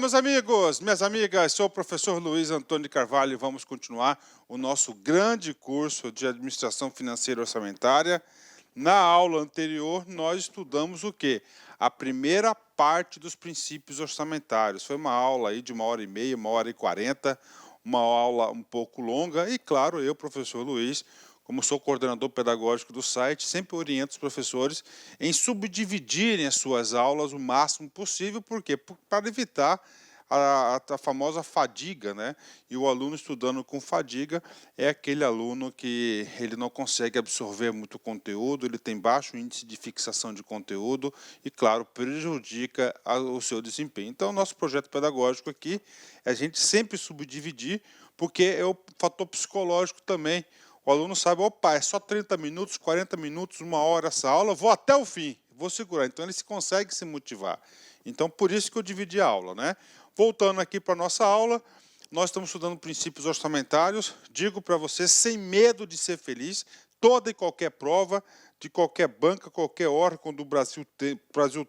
meus amigos, minhas amigas, sou o professor Luiz Antônio de Carvalho e vamos continuar o nosso grande curso de Administração Financeira e Orçamentária. Na aula anterior, nós estudamos o quê? A primeira parte dos princípios orçamentários. Foi uma aula aí de 1h30, 1h40, uma aula um pouco longa e, claro, eu, professor Luiz, como sou coordenador pedagógico do site, sempre oriento os professores em subdividirem as suas aulas o máximo possível, por quê? Para evitar a famosa fadiga, né? E o aluno estudando com fadiga é aquele aluno que ele não consegue absorver muito conteúdo, ele tem baixo índice de fixação de conteúdo e, claro, prejudica o seu desempenho. Então, o nosso projeto pedagógico aqui é a gente sempre subdividir, porque é o fator psicológico também. O aluno sabe, opa, é só 30 minutos, 40 minutos, 1 hora essa aula, vou até o fim, vou segurar. Então, ele consegue se motivar. Então, por isso que eu dividi a aula, né? Voltando aqui para a nossa aula, nós estamos estudando princípios orçamentários. Digo para você, sem medo de ser feliz, toda e qualquer prova, de qualquer banca, qualquer órgão do Brasil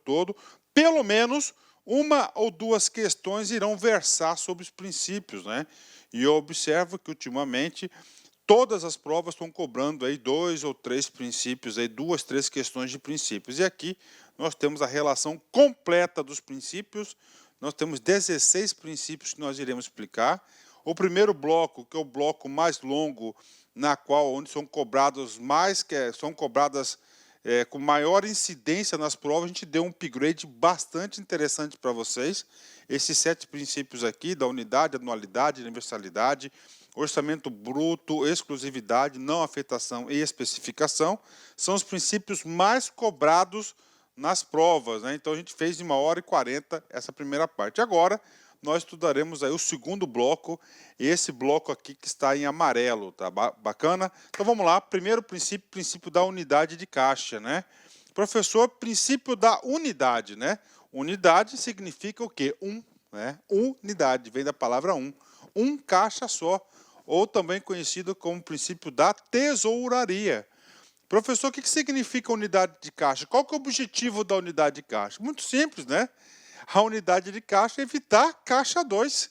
todo, pelo menos uma ou duas questões irão versar sobre os princípios, né? E eu observo que, ultimamente, todas as provas estão cobrando aí 2 ou 3 princípios, aí 2, 3 questões de princípios. E aqui nós temos a relação completa dos princípios. Nós temos 16 princípios que nós iremos explicar. O primeiro bloco, que é o bloco mais longo, onde são cobradas com maior incidência nas provas, a gente deu um upgrade bastante interessante para vocês. Esses 7 princípios aqui, da unidade, anualidade, universalidade, orçamento bruto, exclusividade, não afetação e especificação, são os princípios mais cobrados nas provas, né? Então, a gente fez em 1h40 essa primeira parte. Agora, nós estudaremos aí o segundo bloco, esse bloco aqui que está em amarelo, tá bacana? Então, vamos lá. Primeiro princípio, princípio da unidade de caixa, né? Professor, princípio da unidade, né? Unidade significa o quê? Né? Unidade, vem da palavra um caixa só, ou também conhecido como princípio da tesouraria. Professor, o que significa unidade de caixa? Qual que é o objetivo da unidade de caixa? Muito simples, né? A unidade de caixa é evitar caixa 2.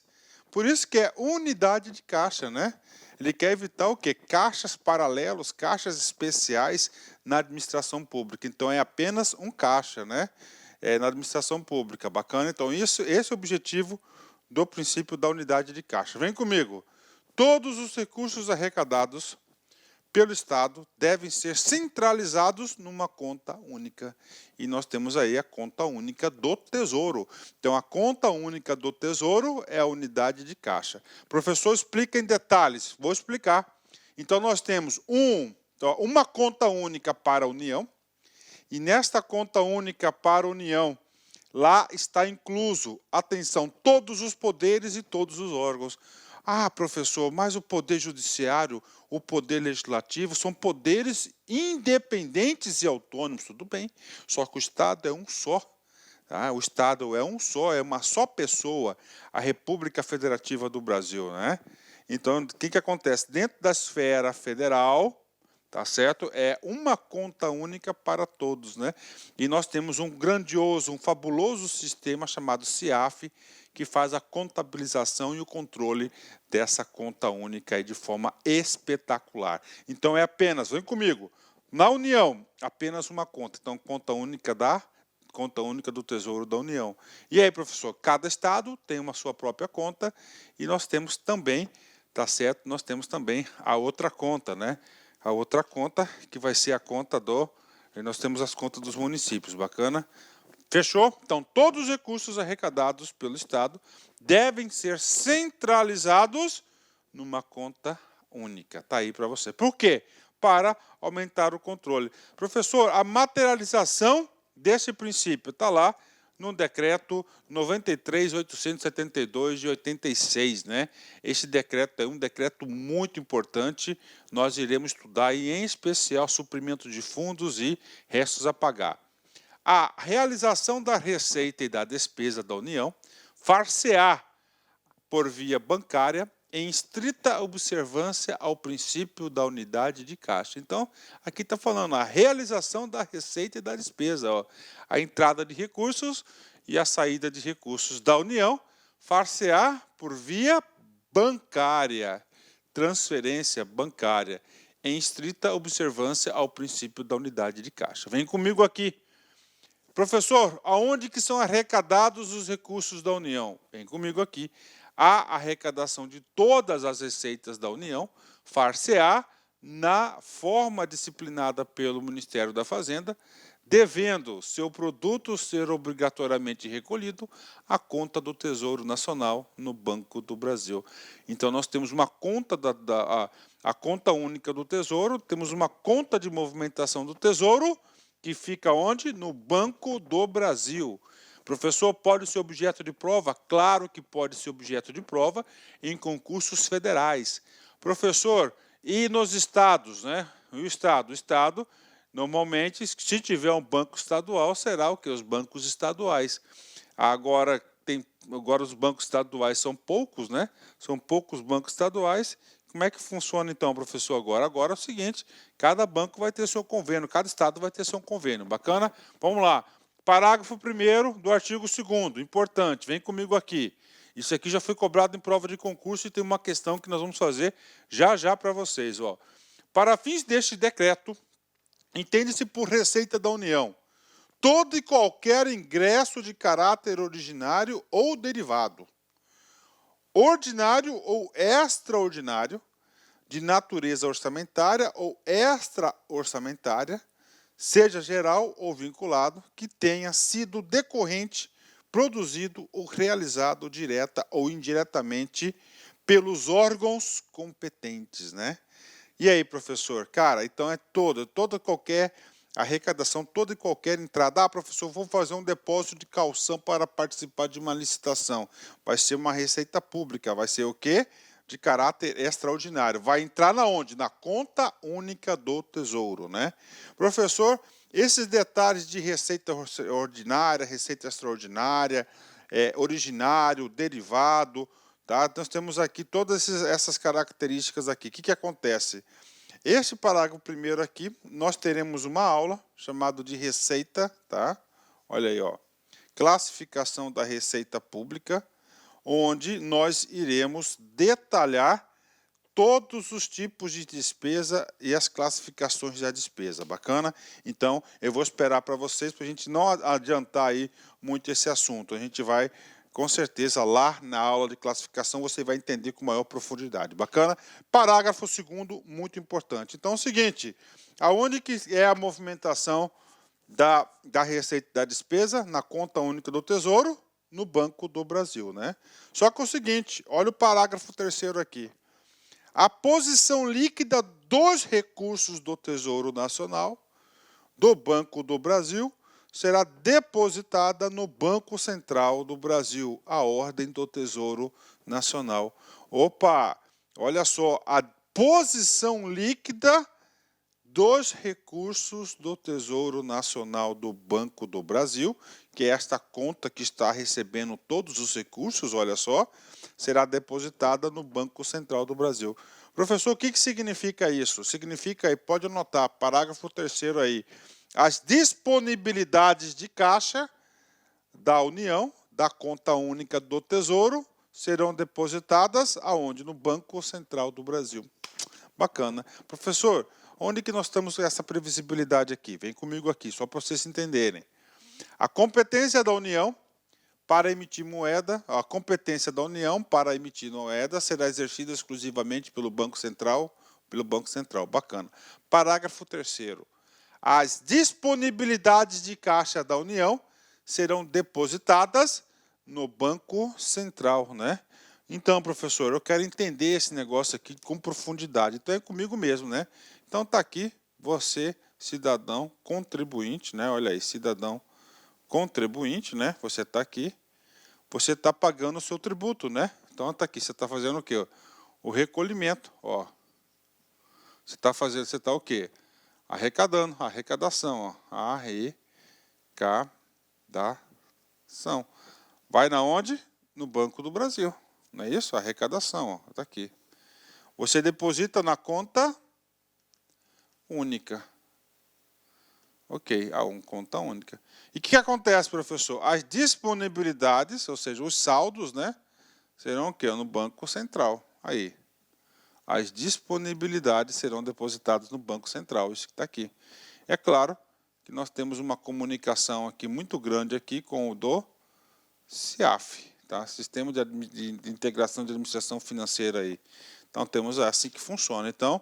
Por isso que é unidade de caixa, né? Ele quer evitar o quê? Caixas paralelos, caixas especiais na administração pública. Então, é apenas um caixa, né? Na administração pública. Bacana? Então, esse é o objetivo do princípio da unidade de caixa. Vem comigo. Todos os recursos arrecadados pelo Estado devem ser centralizados numa conta única. E nós temos aí a conta única do Tesouro. Então, a conta única do Tesouro é a unidade de caixa. Professor, explica em detalhes. Vou explicar. Então, nós temos uma conta única para a União. E nesta conta única para a União, lá está incluso, atenção, todos os poderes e todos os órgãos. Ah, professor, mas o poder judiciário, o poder legislativo são poderes independentes e autônomos, tudo bem. Só que o Estado é um só. Tá? O Estado é um só, é uma só pessoa, a República Federativa do Brasil, né? Então, o que acontece? Dentro da esfera federal, tá certo? É uma conta única para todos, né? E nós temos um grandioso, um fabuloso sistema chamado CIAF, que faz a contabilização e o controle dessa conta única aí de forma espetacular. Então, é apenas, vem comigo, na União, apenas uma conta. Então, conta única do Tesouro da União. E aí, professor, cada estado tem uma sua própria conta e nós temos também, tá certo? Nós temos também a outra conta, né? A outra conta que vai ser a conta nós temos as contas dos municípios, bacana? Fechou? Então, todos os recursos arrecadados pelo Estado devem ser centralizados numa conta única. Está aí para você. Por quê? Para aumentar o controle. Professor, a materialização desse princípio está lá no decreto 93.872 de 86, né? Esse decreto é um decreto muito importante. Nós iremos estudar, e em especial, suprimento de fundos e restos a pagar. A realização da receita e da despesa da União far-se-á por via bancária em estrita observância ao princípio da unidade de caixa. Então, aqui está falando a realização da receita e da despesa, ó, a entrada de recursos e a saída de recursos da União far-se-á por via bancária, transferência bancária, em estrita observância ao princípio da unidade de caixa. Vem comigo aqui. Professor, aonde que são arrecadados os recursos da União? Vem comigo aqui. A arrecadação de todas as receitas da União far-se-á na forma disciplinada pelo Ministério da Fazenda, devendo seu produto ser obrigatoriamente recolhido à conta do Tesouro Nacional no Banco do Brasil. Então, nós temos uma conta, a conta única do Tesouro, temos uma conta de movimentação do Tesouro, que fica onde? No Banco do Brasil. Professor, pode ser objeto de prova? Claro que pode ser objeto de prova em concursos federais. Professor, e nos estados, né? O Estado, normalmente, se tiver um banco estadual, será o que? Os bancos estaduais. Agora os bancos estaduais são poucos, né? São poucos bancos estaduais. Como é que funciona então, professor, agora? Agora é o seguinte, cada banco vai ter seu convênio, cada estado vai ter seu convênio. Bacana? Vamos lá. Parágrafo 1º do artigo 2º, importante, vem comigo aqui. Isso aqui já foi cobrado em prova de concurso e tem uma questão que nós vamos fazer já para vocês. Ó. Para fins deste decreto, entende-se por receita da União todo e qualquer ingresso de caráter originário ou derivado, ordinário ou extraordinário, de natureza orçamentária ou extra-orçamentária, seja geral ou vinculado, que tenha sido decorrente, produzido ou realizado direta ou indiretamente pelos órgãos competentes, né? E aí, professor? Cara, então é toda qualquer arrecadação, toda e qualquer entrada. Ah, professor, vou fazer um depósito de calção para participar de uma licitação. Vai ser uma receita pública, vai ser o quê? De caráter extraordinário. Vai entrar na onde? Na conta única do Tesouro, né? Professor, esses detalhes de receita ordinária, receita extraordinária, originário, derivado, tá? Nós temos aqui todas essas características aqui. O que acontece? Este parágrafo primeiro aqui, nós teremos uma aula chamada de receita, tá? Olha aí, ó. Classificação da receita pública, onde nós iremos detalhar todos os tipos de despesa e as classificações da despesa. Bacana? Então, eu vou esperar para vocês, para a gente não adiantar aí muito esse assunto. A gente vai, com certeza, lá na aula de classificação, você vai entender com maior profundidade. Bacana? Parágrafo 2º, muito importante. Então, é o seguinte, aonde que é a movimentação da receita e da despesa? Na conta única do Tesouro, no Banco do Brasil, né? Só que é o seguinte, olha o parágrafo 3º aqui. A posição líquida dos recursos do Tesouro Nacional, do Banco do Brasil, será depositada no Banco Central do Brasil, a ordem do Tesouro Nacional. Opa, olha só, a posição líquida dos recursos do Tesouro Nacional do Banco do Brasil, que é esta conta que está recebendo todos os recursos, olha só, será depositada no Banco Central do Brasil. Professor, o que significa isso? Significa, aí, pode anotar, parágrafo 3º aí, as disponibilidades de caixa da União, da conta única do Tesouro, serão depositadas aonde? No Banco Central do Brasil. Bacana. Professor, onde que nós temos essa previsibilidade aqui? Vem comigo aqui, só para vocês entenderem. A competência da União para emitir moeda, a competência da União para emitir moeda será exercida exclusivamente pelo Banco Central, Bacana. Parágrafo 3º. As disponibilidades de caixa da União serão depositadas no Banco Central, né? Então, professor, eu quero entender esse negócio aqui com profundidade. Então, é comigo mesmo, né? Então, está aqui você, cidadão contribuinte, né? Olha aí, cidadão contribuinte, né? Você está aqui, você está pagando o seu tributo, né? Então, está aqui, você está fazendo o quê? O recolhimento, ó. Você está o quê? Arrecadando, arrecadação, ó. Arrecadação. Vai na onde? No Banco do Brasil. Não é isso? Arrecadação, ó. Está aqui. Você deposita na conta única. Ok, conta única. E o que acontece, professor? As disponibilidades, ou seja, os saldos, né? serão o quê? No Banco Central. Aí. As disponibilidades serão depositadas no Banco Central, isso que está aqui. É claro que nós temos uma comunicação aqui muito grande aqui com o do SIAF, tá? Sistema de Integração de Administração Financeira aí. Então temos assim que funciona. Então,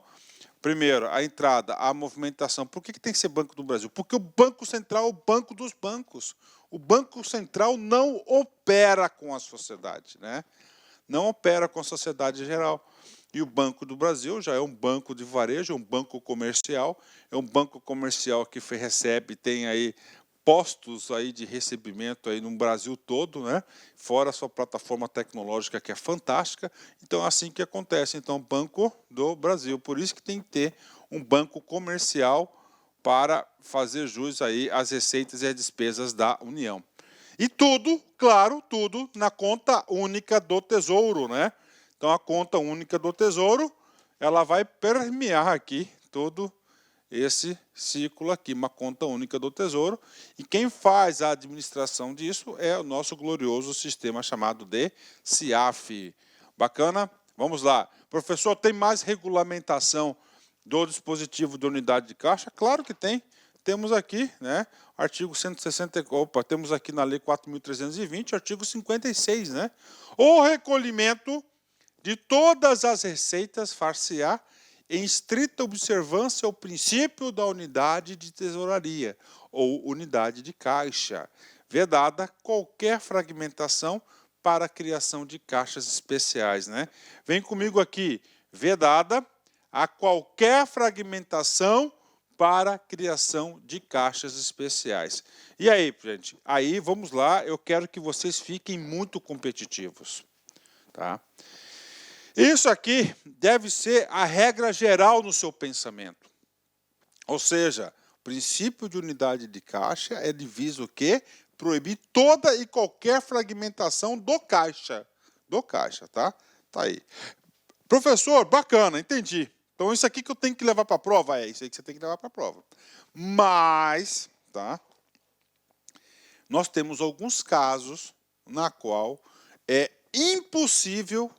primeiro, a entrada, a movimentação. Por que tem que ser Banco do Brasil? Porque o Banco Central é o banco dos bancos. O Banco Central não opera com a sociedade, né? Não opera com a sociedade em geral. E o Banco do Brasil já é um banco de varejo, é um banco comercial, é um banco comercial que recebe, tem aí postos aí de recebimento aí no Brasil todo, né? Fora a sua plataforma tecnológica que é fantástica. Então é assim que acontece. Então, Banco do Brasil. Por isso que tem que ter um banco comercial para fazer jus aí às receitas e às despesas da União. E tudo, claro, tudo na conta única do Tesouro, né? Então, a conta única do Tesouro, ela vai permear aqui todo esse ciclo aqui, uma conta única do Tesouro. E quem faz a administração disso é o nosso glorioso sistema chamado de SIAF. Bacana? Vamos lá. Professor, tem mais regulamentação do dispositivo de unidade de caixa? Claro que tem. Temos aqui, né, artigo 160, temos aqui na Lei 4.320, artigo 56, né? O recolhimento de todas as receitas far-se-á em estrita observância ao princípio da unidade de tesouraria ou unidade de caixa, vedada qualquer fragmentação para a criação de caixas especiais, né? Vem comigo aqui, vedada a qualquer fragmentação para a criação de caixas especiais. E aí, gente? Aí, vamos lá, eu quero que vocês fiquem muito competitivos, tá? Isso aqui deve ser a regra geral no seu pensamento. Ou seja, o princípio de unidade de caixa é visa o quê? Proibir toda e qualquer fragmentação do caixa. Do caixa, tá? Tá aí. Professor, bacana, entendi. Então, isso aqui que eu tenho que levar para a prova? É isso aí que você tem que levar para a prova. Mas, tá? Nós temos alguns casos na qual é impossível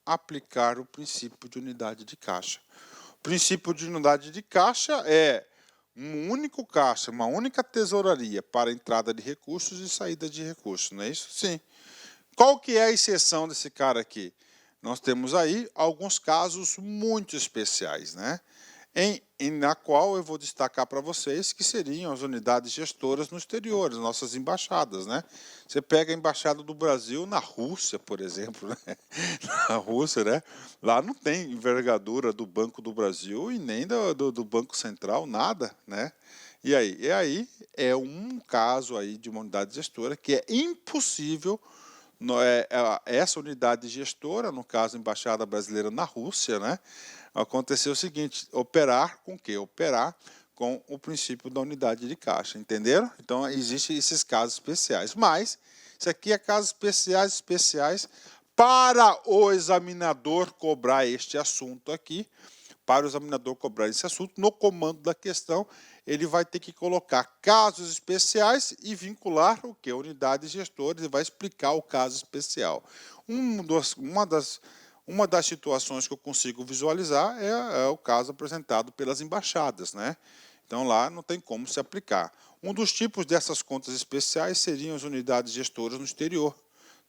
aplicar o princípio de unidade de caixa. O princípio de unidade de caixa é um único caixa, uma única tesouraria para entrada de recursos e saída de recursos, não é isso? Sim. Qual que é a exceção desse cara aqui? Nós temos aí alguns casos muito especiais, né? Na qual eu vou destacar para vocês que seriam as unidades gestoras no exterior, as nossas embaixadas, né? Você pega a embaixada do Brasil na Rússia, por exemplo, né? Na Rússia, né? Lá não tem envergadura do Banco do Brasil e nem do Banco Central, nada, né? E aí é um caso aí de uma unidade gestora que é impossível essa unidade gestora, no caso a Embaixada Brasileira na Rússia, né? Aconteceu o seguinte, operar com o quê? Operar com o princípio da unidade de caixa, entenderam? Então, existem esses casos especiais, mas isso aqui é casos especiais para o examinador cobrar este assunto aqui, para o examinador cobrar esse assunto, no comando da questão, ele vai ter que colocar casos especiais e vincular o que? Unidades gestoras, e vai explicar o caso especial. Uma das situações que eu consigo visualizar é o caso apresentado pelas embaixadas, né? Então, lá não tem como se aplicar. Um dos tipos dessas contas especiais seriam as unidades gestoras no exterior,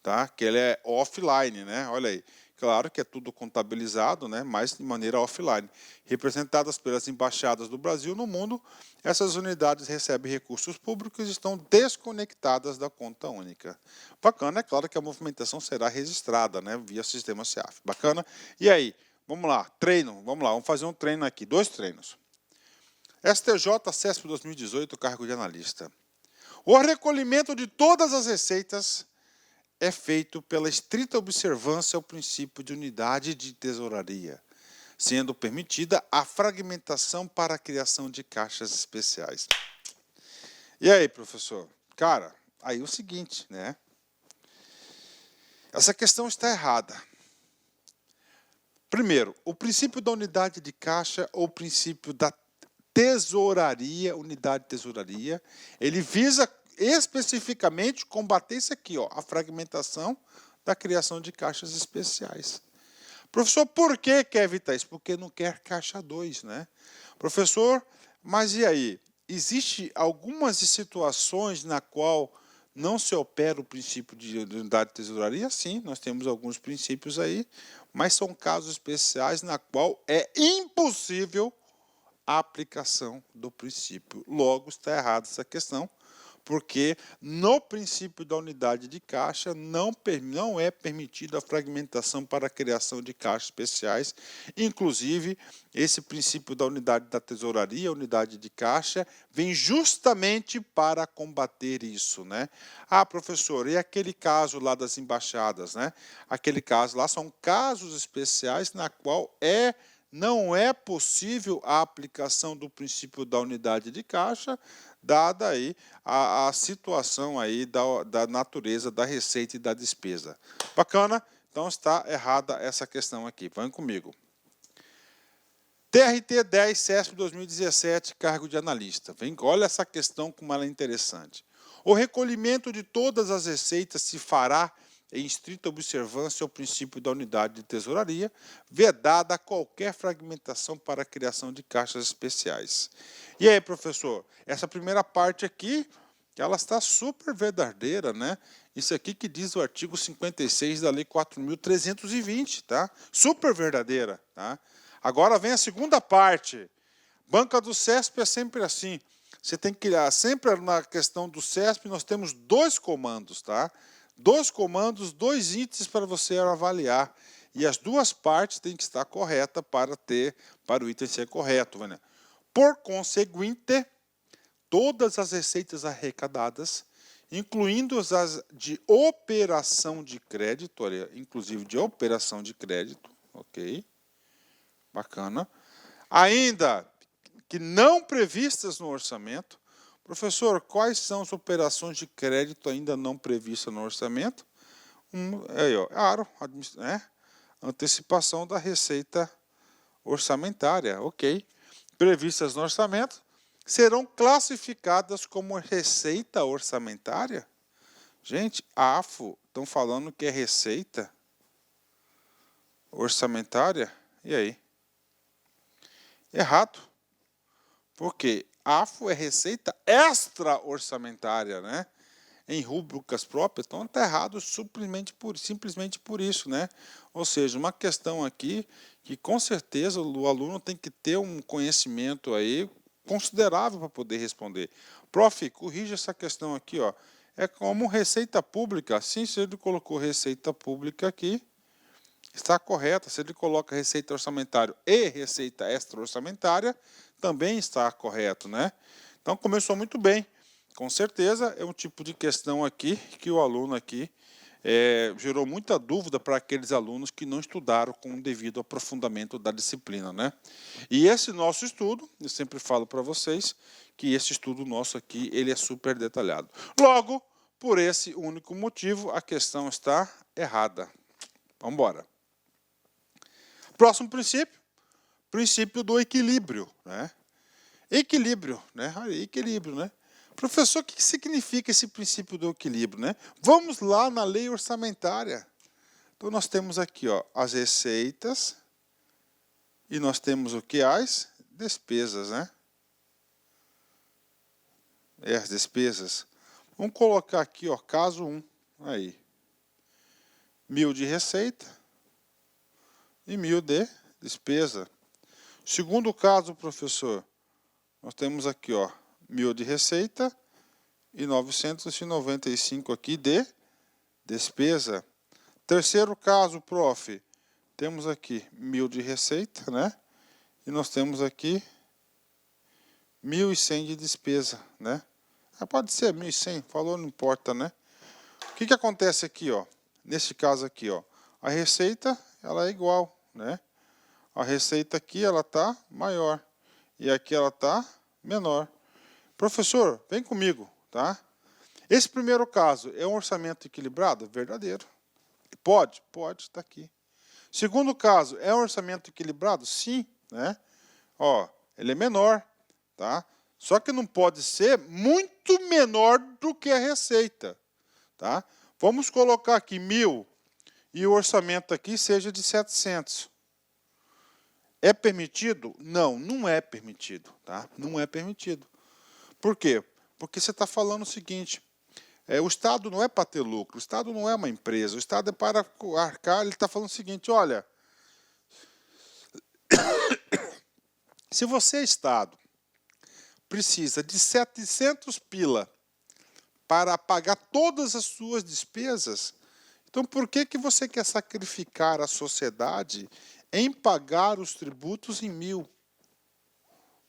tá? Que ele é offline, né? Olha aí. Claro que é tudo contabilizado, né? Mas de maneira offline. Representadas pelas embaixadas do Brasil no mundo, essas unidades recebem recursos públicos e estão desconectadas da conta única. Bacana, é claro que a movimentação será registrada, né? Via sistema SIAF. Bacana? E aí, vamos lá, treino, vamos lá, vamos fazer um treino aqui, 2 treinos. STJ CESP 2018, cargo de analista. O recolhimento de todas as receitas é feito pela estrita observância ao princípio de unidade de tesouraria, sendo permitida a fragmentação para a criação de caixas especiais. E aí, professor? Cara, aí o seguinte, né? Essa questão está errada. Primeiro, o princípio da unidade de caixa ou o princípio da tesouraria, unidade de tesouraria, ele visa especificamente combater isso aqui, ó, a fragmentação da criação de caixas especiais. Professor, por que quer evitar isso? Porque não quer caixa 2, né? Professor, mas e aí? Existem algumas situações na qual não se opera o princípio de unidade de tesouraria? Sim, nós temos alguns princípios aí, mas são casos especiais na qual é impossível a aplicação do princípio. Logo, está errada essa questão, porque no princípio da unidade de caixa não é permitida a fragmentação para a criação de caixas especiais. Inclusive, esse princípio da unidade da tesouraria, unidade de caixa, vem justamente para combater isso, né? Ah, professor, e aquele caso lá das embaixadas, né? Aquele caso lá são casos especiais na qual não é possível a aplicação do princípio da unidade de caixa, dada aí a situação aí da natureza da receita e da despesa. Bacana? Então está errada essa questão aqui. Vão comigo. TRT 10, CESP 2017, cargo de analista. Olha essa questão como ela é interessante. O recolhimento de todas as receitas se fará em estrita observância ao princípio da unidade de tesouraria, vedada qualquer fragmentação para a criação de caixas especiais. E aí, professor, essa primeira parte aqui, ela está super verdadeira, né? Isso aqui que diz o artigo 56 da Lei 4.320, tá? Super verdadeira, tá? Agora vem a segunda parte. Banca do CESP é sempre assim. Você tem que criar, sempre na questão do CESP, nós temos dois comandos, tá? Dois comandos, dois índices para você avaliar. E as duas partes têm que estar corretas para o item ser correto. Né? Por conseguinte, todas as receitas arrecadadas, incluindo as de operação de crédito, inclusive de operação de crédito, ok? Bacana. Ainda que não previstas no orçamento. Professor, quais são as operações de crédito ainda não previstas no orçamento? Claro, antecipação da receita orçamentária, ok. Previstas no orçamento, serão classificadas como receita orçamentária? Gente, AFO, estão falando que é receita orçamentária? E aí? Errado. Porque AFO é receita extra-orçamentária, né? Em rúbricas próprias, então está errado simplesmente por isso, né? Ou seja, uma questão aqui que com certeza o aluno tem que ter um conhecimento aí considerável para poder responder. Prof, corrija essa questão aqui, ó. É como receita pública, sim, se ele colocou receita pública aqui, está correta. Se ele coloca receita orçamentária e receita extra-orçamentária, também está correto, né? Então começou muito bem. Com certeza é um tipo de questão aqui que o aluno aqui gerou muita dúvida para aqueles alunos que não estudaram com o devido aprofundamento da disciplina, né? E esse nosso estudo, eu sempre falo para vocês que esse estudo nosso aqui, ele é super detalhado. Logo, por esse único motivo, a questão está errada. Vamos embora. Próximo princípio. Princípio do equilíbrio, né? Equilíbrio, né? Equilíbrio, né? Professor, o que significa esse princípio do equilíbrio, né? Vamos lá na lei orçamentária. Então nós temos aqui, ó, as receitas e nós temos o que? As despesas, né? As despesas. Vamos colocar aqui, ó, caso 1, aí. 1.000 de receita e 1.000 de despesa. Segundo caso, professor, nós temos aqui, ó, 1.000 de receita e 995 aqui de despesa. Terceiro caso, prof, temos aqui 1.000 de receita, né? E nós temos aqui 1.100 de despesa, né? Pode ser 1.100, falou, não importa, né? O que acontece aqui, ó? Nesse caso aqui, ó, a receita, ela é igual, né? A receita aqui, ela tá maior. E aqui ela tá menor. Professor, vem comigo, tá? Esse primeiro caso é um orçamento equilibrado? Verdadeiro. Pode? Pode, está aqui. Segundo caso, é um orçamento equilibrado? Sim, né? Ó, ele é menor, tá? Só que não pode ser muito menor do que a receita, tá? Vamos colocar aqui 1.000 e o orçamento aqui seja de 700. É permitido? Não, não é permitido, tá? Não é permitido. Por quê? Porque você está falando o seguinte, o Estado não é para ter lucro, o Estado não é uma empresa, o Estado é para arcar, ele está falando o seguinte, olha, se você, Estado, precisa de 700 pila para pagar todas as suas despesas, então por que você quer sacrificar a sociedade em pagar os tributos em 1.000?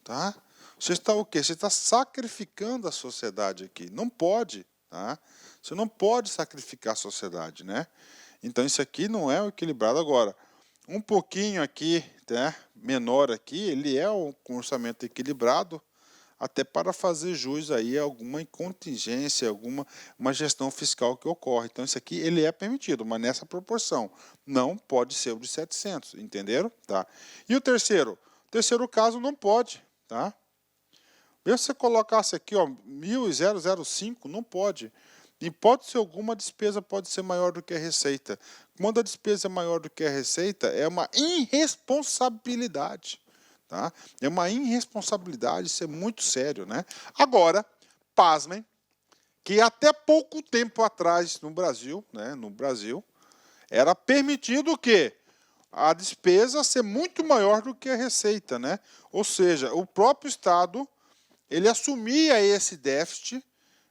Tá? Você está o quê? Você está sacrificando a sociedade aqui. Não pode. Tá? Você não pode sacrificar a sociedade, né? Então isso aqui não é o equilibrado. Agora, um pouquinho aqui, né, menor aqui, ele é um orçamento equilibrado, até para fazer jus aí a alguma contingência, uma gestão fiscal que ocorre. Então isso aqui ele é permitido, mas nessa proporção. Não pode ser o de 700, entenderam? Tá? E o terceiro? O terceiro caso não pode, tá? Mesmo se você colocasse aqui, ó, 1.005, não pode. Em hipótese alguma, a despesa pode ser maior do que a receita. Quando a despesa é maior do que a receita, é uma irresponsabilidade. Tá? É uma irresponsabilidade, isso é muito sério, né? Agora, pasmem, que até pouco tempo atrás no Brasil, era permitido o quê? A despesa ser muito maior do que a receita, né? Ou seja, o próprio Estado, ele assumia esse déficit,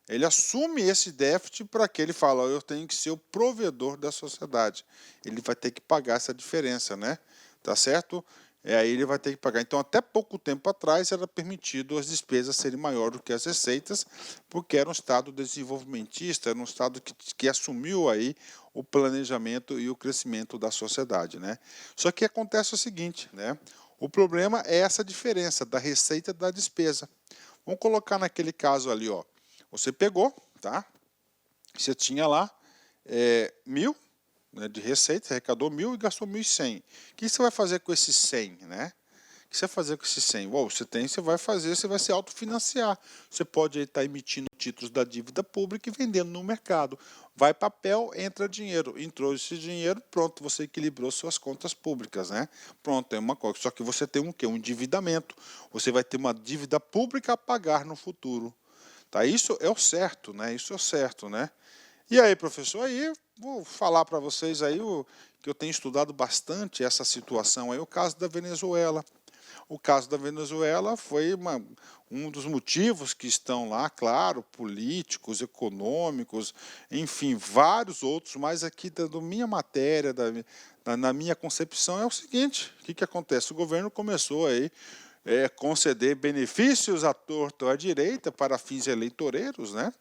ele assume esse déficit para que ele fala, eu tenho que ser o provedor da sociedade. Ele vai ter que pagar essa diferença, né? Tá certo? Aí ele vai ter que pagar. Então, até pouco tempo atrás, era permitido as despesas serem maiores do que as receitas, porque era um Estado desenvolvimentista, era um Estado que assumiu aí o planejamento e o crescimento da sociedade, né? Só que acontece o seguinte, né? O problema é essa diferença da receita e da despesa. Vamos colocar naquele caso ali, ó. Você pegou, tá? Você tinha lá 1.000, né, de receita, arrecadou 1.000 e gastou 1.100. O que você vai fazer com esses 100, né? O que você vai fazer com esses 100? Você vai se autofinanciar. Você pode estar emitindo títulos da dívida pública e vendendo no mercado. Vai papel, entra dinheiro. Entrou esse dinheiro, pronto, você equilibrou suas contas públicas, né? Pronto, é uma coisa. Só que você tem um quê? Um endividamento. Você vai ter uma dívida pública a pagar no futuro. Tá? Isso é o certo, né? Isso é o certo, né? E aí, professor, aí vou falar para vocês aí que eu tenho estudado bastante essa situação aí, o caso da Venezuela. O caso da Venezuela foi um dos motivos que estão lá, claro, políticos, econômicos, enfim, vários outros, mas aqui da minha matéria, na minha concepção, é o seguinte, o que acontece? O governo começou aí conceder benefícios à torta ou à direita para fins eleitoreiros, né?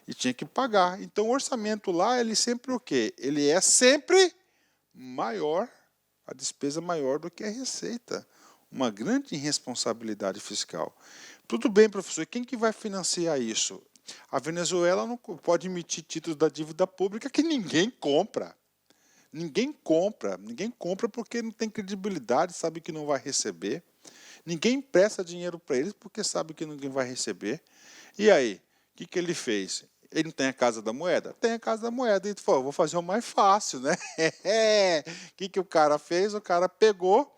E tinha que pagar. Então o orçamento lá, ele sempre o quê? Ele é sempre maior, a despesa maior do que a receita. Uma grande irresponsabilidade fiscal. Tudo bem, professor, quem que vai financiar isso? A Venezuela não pode emitir títulos da dívida pública que ninguém compra. Ninguém compra porque não tem credibilidade, sabe que não vai receber. Ninguém empresta dinheiro para eles porque sabe que ninguém vai receber. E aí, o que ele fez? Ele não tem a Casa da Moeda? Tem a Casa da Moeda. E ele falou, vou fazer o mais fácil, né? O que o cara fez? O cara pegou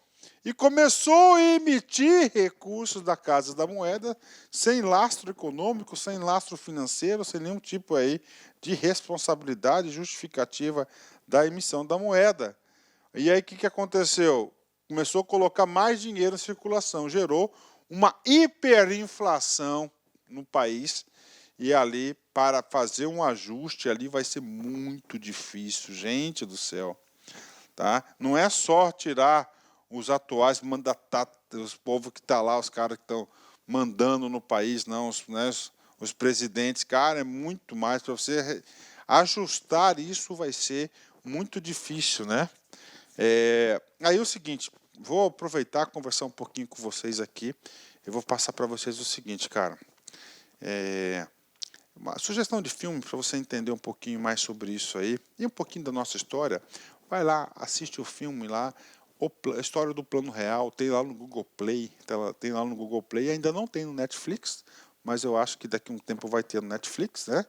e começou a emitir recursos da Casa da Moeda sem lastro econômico, sem lastro financeiro, sem nenhum tipo aí de responsabilidade justificativa da emissão da moeda. E aí o que aconteceu? Começou a colocar mais dinheiro em circulação, gerou uma hiperinflação no país, e ali, para fazer um ajuste, ali vai ser muito difícil, gente do céu. Tá? Não é só tirar os atuais mandatários, os povos que estão lá, os caras que estão mandando no país, não, os presidentes, cara, é muito mais. Para você ajustar isso vai ser muito difícil, né? Aí é o seguinte, vou aproveitar e conversar um pouquinho com vocês aqui. Eu vou passar para vocês o seguinte, cara. Uma sugestão de filme para você entender um pouquinho mais sobre isso aí e um pouquinho da nossa história. Vai lá, assiste o filme lá, a história do Plano Real, tem lá no Google Play, tem lá no Google Play, ainda não tem no Netflix, mas eu acho que daqui a um tempo vai ter no Netflix, né?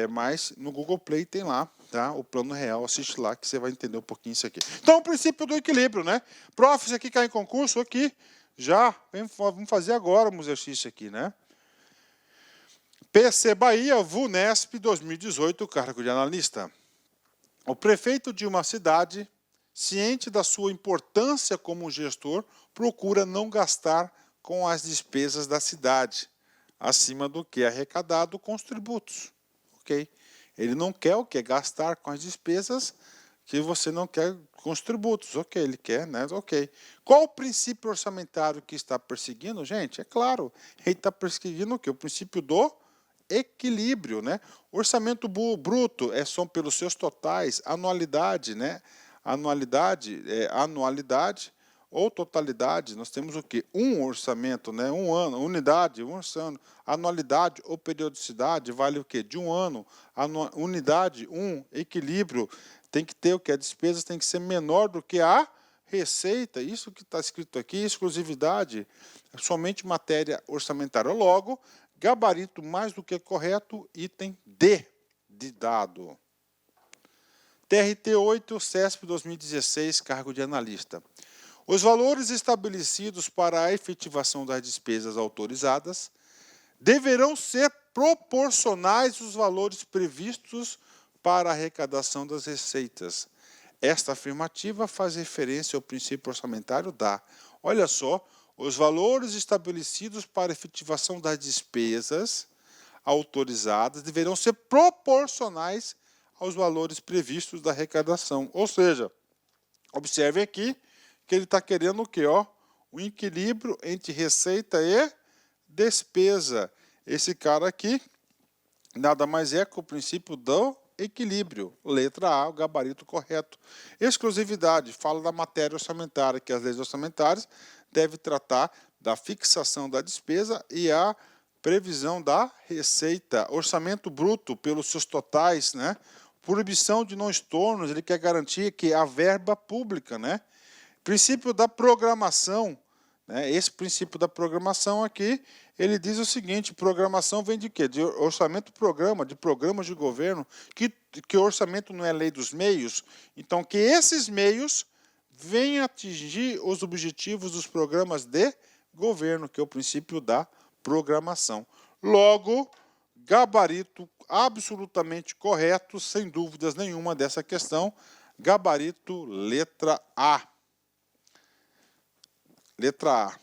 Mas no Google Play tem lá, tá? O plano real, assiste lá que você vai entender um pouquinho isso aqui. Então, o princípio do equilíbrio, né? Prof, isso aqui cai em concurso aqui, já, vamos fazer agora um exercício aqui, né? PC Bahia, VUNESP 2018, cargo de analista. O prefeito de uma cidade, ciente da sua importância como gestor, procura não gastar com as despesas da cidade, acima do que é arrecadado com os tributos. Ok? Ele não quer o quê? Gastar com as despesas que você não quer com os tributos. Ok, ele quer, né? Ok. Qual o princípio orçamentário que está perseguindo, gente? É claro, ele está perseguindo o quê? O princípio do equilíbrio, né? Orçamento bruto são pelos seus totais, anualidade, né? Anualidade ou totalidade, nós temos o quê? Um orçamento, né? Um ano, unidade, um ano. Anualidade ou periodicidade vale o quê? De um ano. Unidade, equilíbrio, tem que ter o que? A despesa tem que ser menor do que a receita. Isso que está escrito aqui, exclusividade, somente matéria orçamentária. Logo, gabarito mais do que correto, item D de dado. TRT 8, CESP 2016, cargo de analista. Os valores estabelecidos para a efetivação das despesas autorizadas deverão ser proporcionais aos valores previstos para a arrecadação das receitas. Esta afirmativa faz referência ao princípio orçamentário da. Olha só, os valores estabelecidos para a efetivação das despesas autorizadas deverão ser proporcionais aos valores previstos da arrecadação. Ou seja, observe aqui que ele está querendo o quê? Um equilíbrio entre receita e despesa. Esse cara aqui nada mais é que o princípio do equilíbrio. Letra A, o gabarito correto. Exclusividade, fala da matéria orçamentária, que as leis orçamentárias devem tratar da fixação da despesa e a previsão da receita. Orçamento bruto, pelos seus totais, né? Proibição de não estornos, ele quer garantir que a verba pública, né? Princípio da programação, né? Esse princípio da programação aqui, ele diz o seguinte: programação vem de quê? De orçamento programa, de programas de governo, que orçamento não é lei dos meios, então que esses meios venham atingir os objetivos dos programas de governo, que é o princípio da programação. Logo, gabarito absolutamente correto, sem dúvidas nenhuma dessa questão, gabarito letra A. Letra A.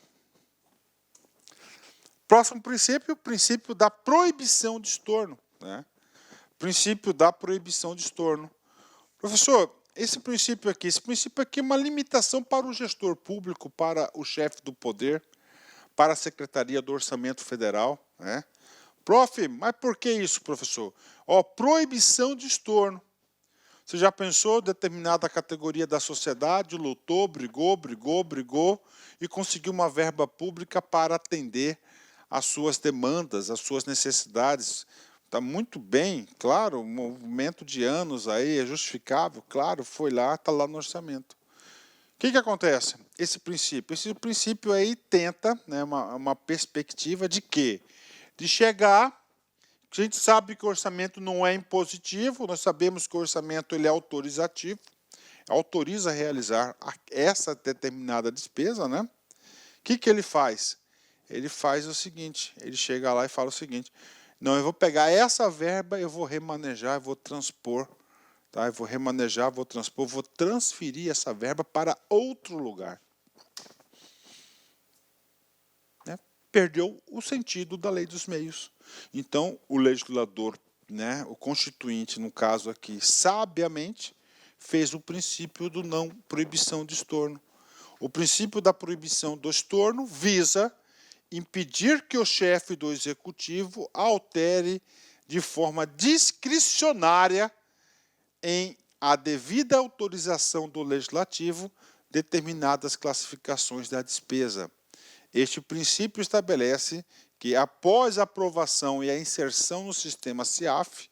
Próximo princípio, o princípio da proibição de estorno, né? Princípio da proibição de estorno. Professor, esse princípio aqui é uma limitação para o gestor público, para o chefe do poder, para a Secretaria do Orçamento Federal, né? Prof, mas por que isso, professor? Proibição de estorno. Você já pensou, determinada categoria da sociedade lutou, brigou e conseguiu uma verba pública para atender às suas demandas, às suas necessidades. Está muito bem, claro, um movimento de anos aí, é justificável, claro, foi lá, está lá no orçamento. O que acontece? Esse princípio aí tenta, né, uma perspectiva de quê? De chegar. A gente sabe que o orçamento não é impositivo, nós sabemos que o orçamento ele é autorizativo, autoriza a realizar essa determinada despesa, né? O que ele faz? Ele faz o seguinte, ele chega lá e fala o seguinte: não, eu vou pegar essa verba, eu vou remanejar, eu vou transpor, tá? Eu vou remanejar, vou transpor, vou transferir essa verba para outro lugar. Perdeu o sentido da lei dos meios. Então, o legislador, né, o constituinte, no caso aqui, sabiamente, fez o princípio do não proibição de estorno. O princípio da proibição do estorno visa impedir que o chefe do executivo altere de forma discricionária, em a devida autorização do legislativo, determinadas classificações da despesa. Este princípio estabelece que, após a aprovação e a inserção no sistema CIAF,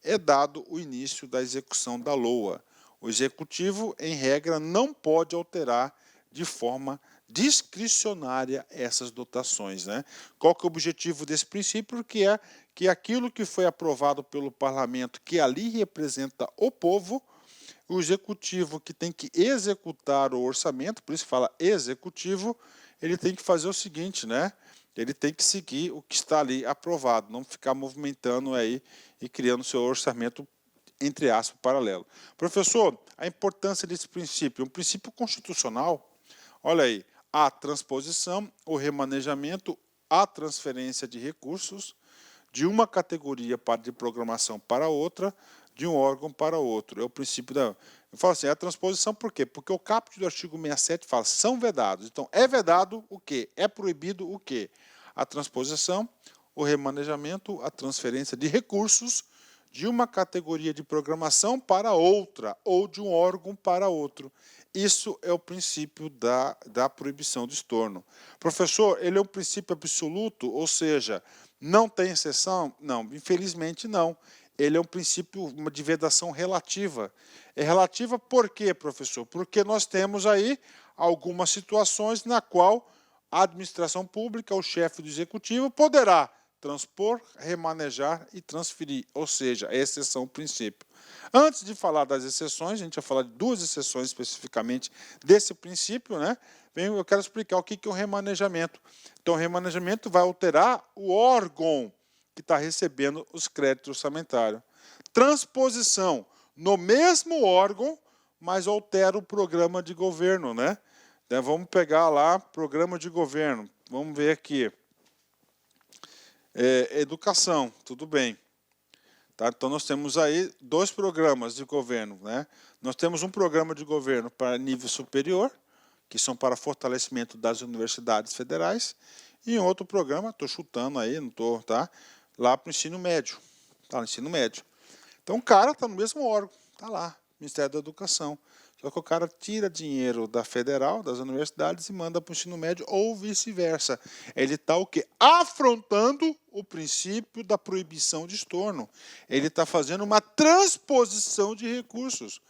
é dado o início da execução da LOA. O Executivo, em regra, não pode alterar de forma discricionária essas dotações, né? Qual que é o objetivo desse princípio? Que que aquilo que foi aprovado pelo parlamento, que ali representa o povo, o executivo que tem que executar o orçamento, por isso fala executivo, ele tem que fazer o seguinte, né? Ele tem que seguir o que está ali aprovado, não ficar movimentando aí e criando seu orçamento, entre aspas, paralelo. Professor, a importância desse princípio, um princípio constitucional, olha aí, a transposição, o remanejamento, a transferência de recursos de uma categoria de programação para outra, de um órgão para outro. É o princípio da... Eu falo assim, é a transposição por quê? Porque o caput do artigo 67 fala, são vedados. Então, é vedado o quê? É proibido o quê? A transposição, o remanejamento, a transferência de recursos de uma categoria de programação para outra, ou de um órgão para outro. Isso é o princípio da proibição do estorno. Professor, ele é um princípio absoluto, ou seja, não tem exceção? Não, infelizmente não. Ele é um princípio de vedação relativa. É relativa por quê, professor? Porque nós temos aí algumas situações na qual a administração pública, o chefe do executivo, poderá transpor, remanejar e transferir, ou seja, a exceção ao princípio. Antes de falar das exceções, a gente vai falar de duas exceções especificamente desse princípio, né? Eu quero explicar o que é o remanejamento. Então, o remanejamento vai alterar o órgão que está recebendo os créditos orçamentários. Transposição, no mesmo órgão, mas altera o programa de governo, né? Então, vamos pegar lá, programa de governo. Vamos ver aqui. Educação, tudo bem. Tá? Então, nós temos aí dois programas de governo, né? Nós temos um programa de governo para nível superior, que são para fortalecimento das universidades federais, e um outro programa, estou chutando aí, não estou, tá? Lá para o ensino médio. Tá, no ensino médio. Então, o cara está no mesmo órgão, está lá, Ministério da Educação. Só que o cara tira dinheiro da federal, das universidades, e manda para o ensino médio, ou vice-versa. Ele está o quê? Afrontando o princípio da proibição de estorno. Ele está fazendo uma transposição de recursos.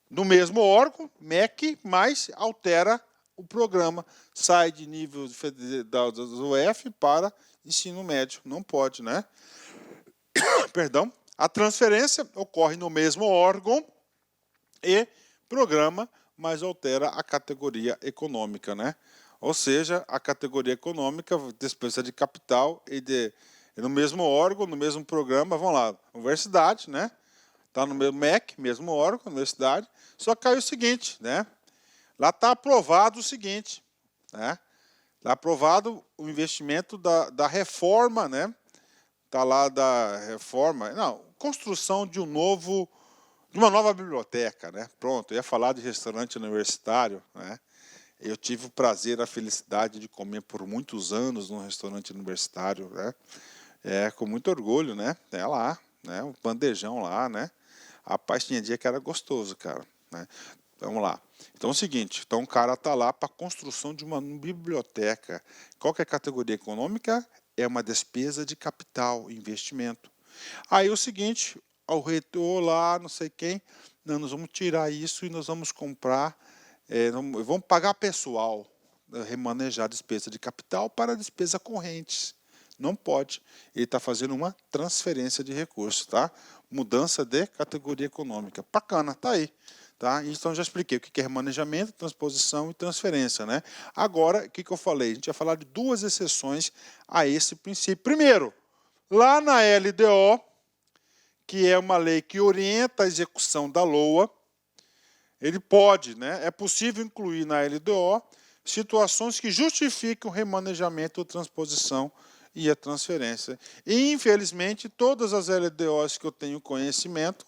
No mesmo órgão, MEC, mas altera o programa. Sai de nível da UF para ensino médio. Não pode, né? Perdão. A transferência ocorre no mesmo órgão e programa, mas altera a categoria econômica, né? Ou seja, a categoria econômica, despesa de capital no mesmo órgão, no mesmo programa, vamos lá, universidade, né? Está no mesmo MEC, mesmo órgão, universidade, só que aí é o seguinte, né? Lá está aprovado o seguinte, né? Está aprovado o investimento da reforma, né? Está lá da reforma, não, construção de uma nova biblioteca, né? Pronto, eu ia falar de restaurante universitário, né? Eu tive o prazer, a felicidade de comer por muitos anos num restaurante universitário, né? Com muito orgulho, né? É lá, né? Um bandejão lá, né? Rapaz, tinha dia que era gostoso, cara, né? Vamos lá. Então é o seguinte, então o cara está lá para a construção de uma biblioteca. Qual que é a categoria econômica? É uma despesa de capital, investimento. Aí é o seguinte, ao reitor lá, não sei quem, não, nós vamos tirar isso e nós vamos comprar, vamos pagar pessoal, remanejar a despesa de capital para despesa correntes. Não pode. Ele está fazendo uma transferência de recursos, tá? Mudança de categoria econômica. Bacana, tá aí. Tá? Então, já expliquei o que é remanejamento, transposição e transferência, né? Agora, o que eu falei? A gente vai falar de duas exceções a esse princípio. Primeiro, lá na LDO, que é uma lei que orienta a execução da LOA, ele pode, né? É possível incluir na LDO situações que justificam o remanejamento ou transposição e a transferência. E, infelizmente, todas as LDOs que eu tenho conhecimento,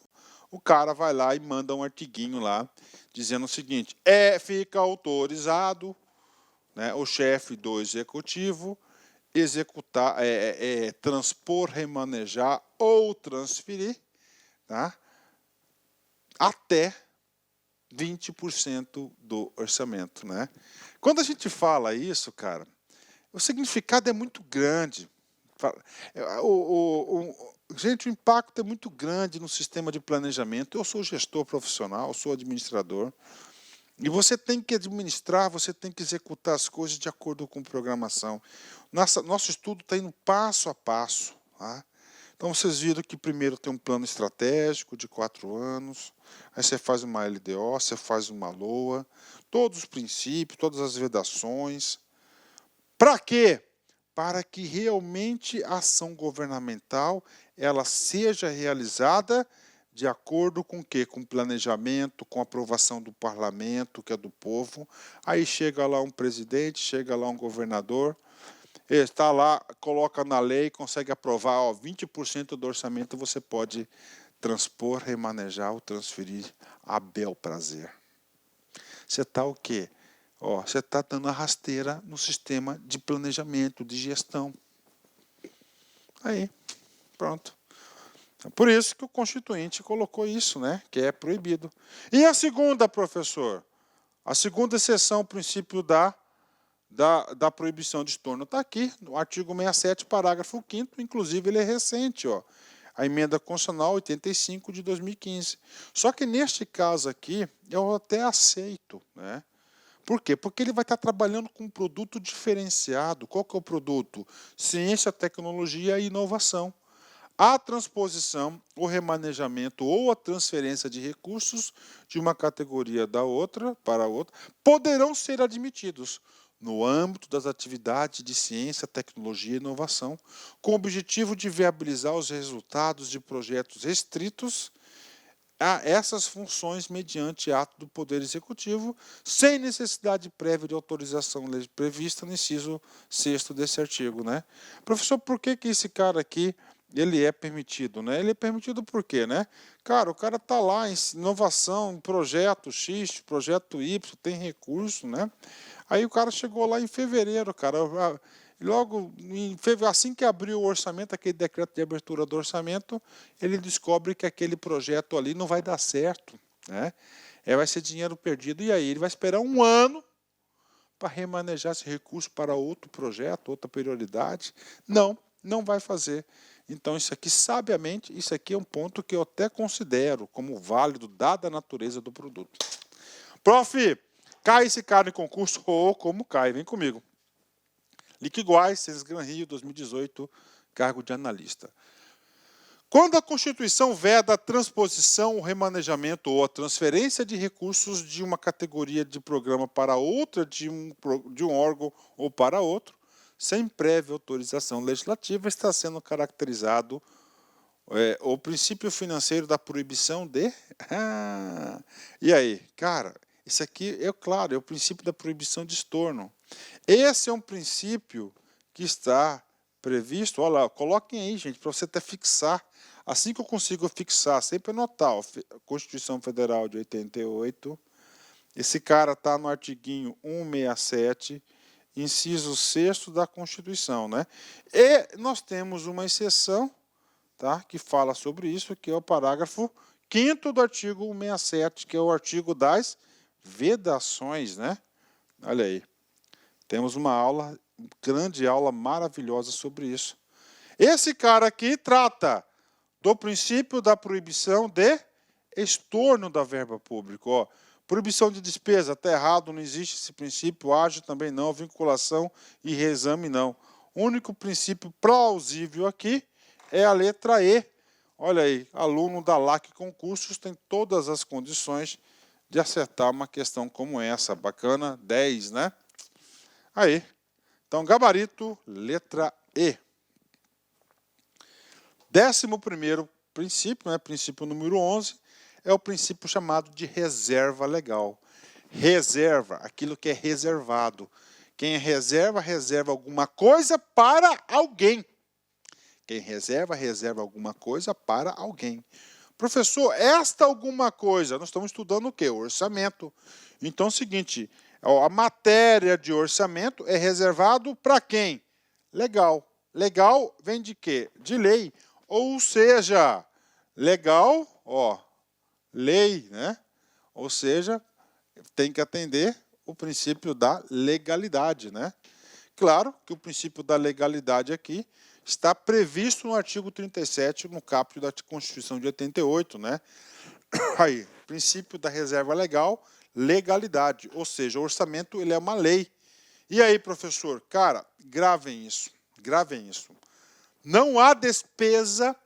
o cara vai lá e manda um artiguinho lá, dizendo o seguinte, fica autorizado, né, o chefe do executivo executar, transpor, remanejar ou transferir, tá, até 20% do orçamento, né? Quando a gente fala isso, cara, o significado é muito grande. Gente, o impacto é muito grande no sistema de planejamento. Eu sou gestor profissional, sou administrador. E você tem que administrar, você tem que executar as coisas de acordo com programação. Nosso estudo está indo passo a passo. Tá? Então, vocês viram que primeiro tem um plano estratégico de 4 anos, aí você faz uma LDO, você faz uma LOA, todos os princípios, todas as vedações. Para quê? Para que realmente a ação governamental ela seja realizada de acordo com o quê? Com planejamento, com aprovação do parlamento, que é do povo. Aí chega lá um presidente, chega lá um governador, está lá, coloca na lei, consegue aprovar, ó, 20% do orçamento você pode transpor, remanejar ou transferir a bel prazer. Você está o quê? Ó, você está dando a rasteira no sistema de planejamento, de gestão. Aí, pronto. Por isso que o Constituinte colocou isso, né? Que é proibido. E a segunda, professor? A segunda seção, o princípio da proibição de estorno está aqui, no artigo 67, parágrafo 5º, inclusive ele é recente, ó, a emenda constitucional 85 de 2015. Só que neste caso aqui, eu até aceito, né? Por quê? Porque ele vai estar trabalhando com um produto diferenciado. Qual que é o produto? Ciência, tecnologia e inovação. A transposição, o remanejamento ou a transferência de recursos de uma categoria da outra para a outra poderão ser admitidos no âmbito das atividades de ciência, tecnologia e inovação, com o objetivo de viabilizar os resultados de projetos restritos a essas funções mediante ato do Poder Executivo, sem necessidade prévia de autorização prevista no inciso 6º desse artigo, né? Professor, por que esse cara aqui ele é permitido, né? Ele é permitido por quê, né? Cara, o cara tá lá em inovação, projeto X, projeto Y, tem recurso, né? Aí o cara chegou lá em fevereiro, cara, logo assim que abriu o orçamento, aquele decreto de abertura do orçamento, ele descobre que aquele projeto ali não vai dar certo, né? Vai ser dinheiro perdido, e aí ele vai esperar um ano para remanejar esse recurso para outro projeto, outra prioridade. Não vai fazer. Então, isso aqui, sabiamente, isso aqui é um ponto que eu até considero como válido, dada a natureza do produto. Prof, cai esse cara em concurso? Ou como cai? Vem comigo. Liquiguais, Ciências Gran Rio, 2018, cargo de analista. Quando a Constituição veda a transposição, o remanejamento ou a transferência de recursos de uma categoria de programa para outra, de um órgão ou para outro, sem prévia autorização legislativa, está sendo caracterizado o princípio financeiro da proibição de... E aí, cara, isso aqui é claro, é o princípio da proibição de estorno. Esse é um princípio que está previsto, olha lá, coloquem aí, gente, para você até fixar. Assim que eu consigo fixar, sempre anotar, ó, Constituição Federal de 88, esse cara está no artiguinho 167, inciso 6º da Constituição, né? E nós temos uma exceção, tá, que fala sobre isso, que é o parágrafo 5º do artigo 167, que é o artigo das vedações, né? Olha aí. Temos uma aula, grande aula maravilhosa sobre isso. Esse cara aqui trata do princípio da proibição de estorno da verba pública. Ó, proibição de despesa, está errado, não existe esse princípio, ágio também não, vinculação e reexame não. O único princípio plausível aqui é a letra E. Olha aí, aluno da LAC Concursos tem todas as condições de acertar uma questão como essa. Bacana, 10, né? Aí, então, gabarito, letra E. 11º princípio, né, princípio número 11, é o princípio chamado de reserva legal. Reserva, aquilo que é reservado. Quem reserva, reserva alguma coisa para alguém. Quem reserva, reserva alguma coisa para alguém. Professor, esta alguma coisa, nós estamos estudando o quê? O orçamento. Então é o seguinte, a matéria de orçamento é reservado para quem? Legal. Legal vem de quê? De lei. Ou seja, legal, ó, lei, né? Ou seja, tem que atender o princípio da legalidade, né? Claro que o princípio da legalidade aqui está previsto no artigo 37, no caput da Constituição de 88, né? Aí, princípio da reserva legal, legalidade, ou seja, o orçamento ele é uma lei. E aí, professor, cara, gravem isso, gravem isso. Não há despesa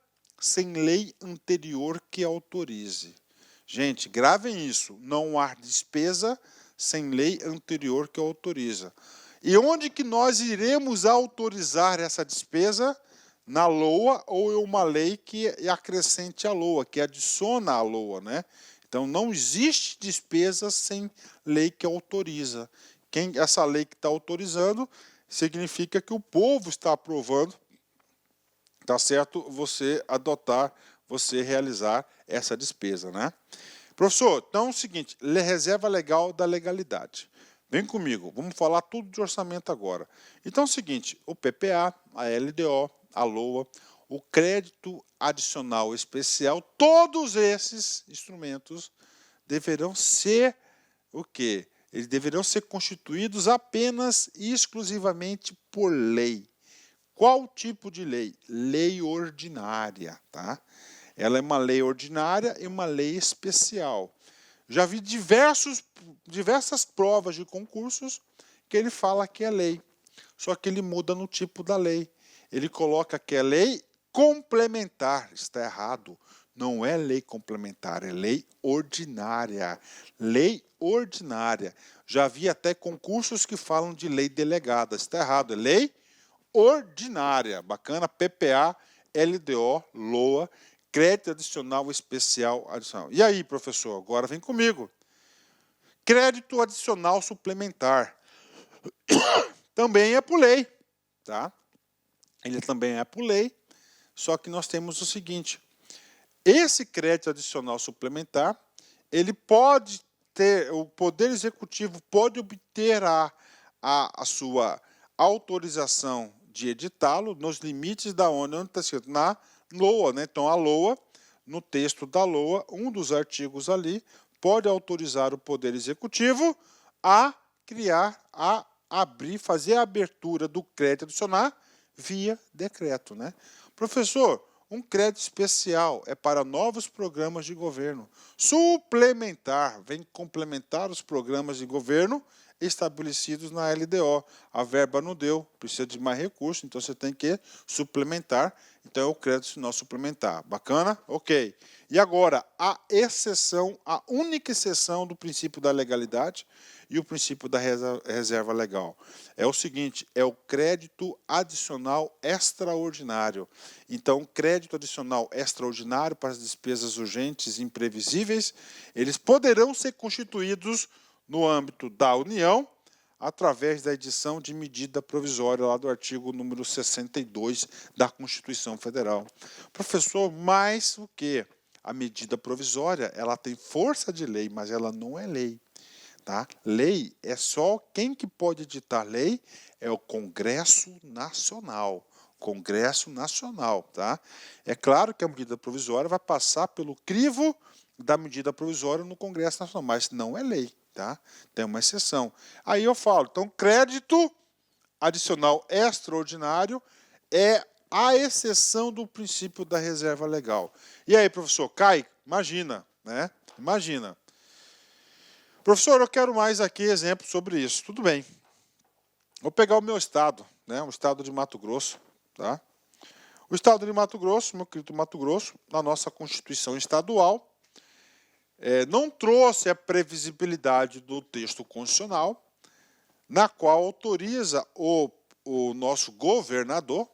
sem lei anterior que autorize. Gente, gravem isso. Não há despesa sem lei anterior que autoriza. E onde que nós iremos autorizar essa despesa? Na LOA ou em uma lei que acrescente a LOA, que adiciona a LOA, né? Então, não existe despesa sem lei que autoriza. Essa lei que está autorizando significa que o povo está aprovando, tá certo? Você adotar, você realizar essa despesa, né? Professor, então é o seguinte, reserva legal da legalidade. Vem comigo, vamos falar tudo de orçamento agora. Então é o seguinte, o PPA, a LDO, a LOA, o crédito adicional especial, todos esses instrumentos deverão ser o quê? Eles deverão ser constituídos apenas e exclusivamente por lei. Qual tipo de lei? Lei ordinária, tá? Ela é uma lei ordinária e uma lei especial. Já vi diversas provas de concursos que ele fala que é lei, só que ele muda no tipo da lei. Ele coloca que é lei complementar, está errado. Não é lei complementar, é lei ordinária. Lei ordinária. Já vi até concursos que falam de lei delegada, está errado, é lei ordinária. Bacana, PPA, LDO, LOA, crédito adicional especial adicional. E aí, professor, agora vem comigo. Crédito adicional suplementar. Também é por lei, tá? Ele também é por lei, só que nós temos o seguinte, esse crédito adicional suplementar, ele pode ter, o Poder Executivo pode obter a sua autorização de editá-lo nos limites da ONU, onde está escrito na LOA, né? Então a LOA, no texto da LOA, um dos artigos ali, pode autorizar o Poder Executivo a criar, a abrir, fazer a abertura do crédito adicional via decreto, né? Professor, um crédito especial é para novos programas de governo. Suplementar, vem complementar os programas de governo estabelecidos na LDO. A verba não deu, precisa de mais recursos, então você tem que suplementar. Então é o crédito adicional suplementar. Bacana? Ok. E agora, a exceção, a única exceção do princípio da legalidade e o princípio da reserva legal. É o seguinte, é o crédito adicional extraordinário. Então, crédito adicional extraordinário para as despesas urgentes e imprevisíveis, eles poderão ser constituídos no âmbito da União, através da edição de medida provisória lá do artigo número 62 da Constituição Federal. Professor, mais o que? A medida provisória, ela tem força de lei, mas ela não é lei. Tá? Lei é só quem que pode editar lei é o Congresso Nacional. Congresso Nacional, tá? É claro que a medida provisória vai passar pelo crivo da medida provisória no Congresso Nacional, mas não é lei, tá? Tem uma exceção. Aí eu falo, então crédito adicional extraordinário é a exceção do princípio da reserva legal. E aí, professor, cai? Imagina, né? Imagina. Professor, eu quero mais aqui exemplos sobre isso. Tudo bem. Vou pegar o meu estado, né? O estado de Mato Grosso, tá? O estado de Mato Grosso, meu querido Mato Grosso, na nossa Constituição Estadual, não trouxe a previsibilidade do texto constitucional, na qual autoriza o nosso governador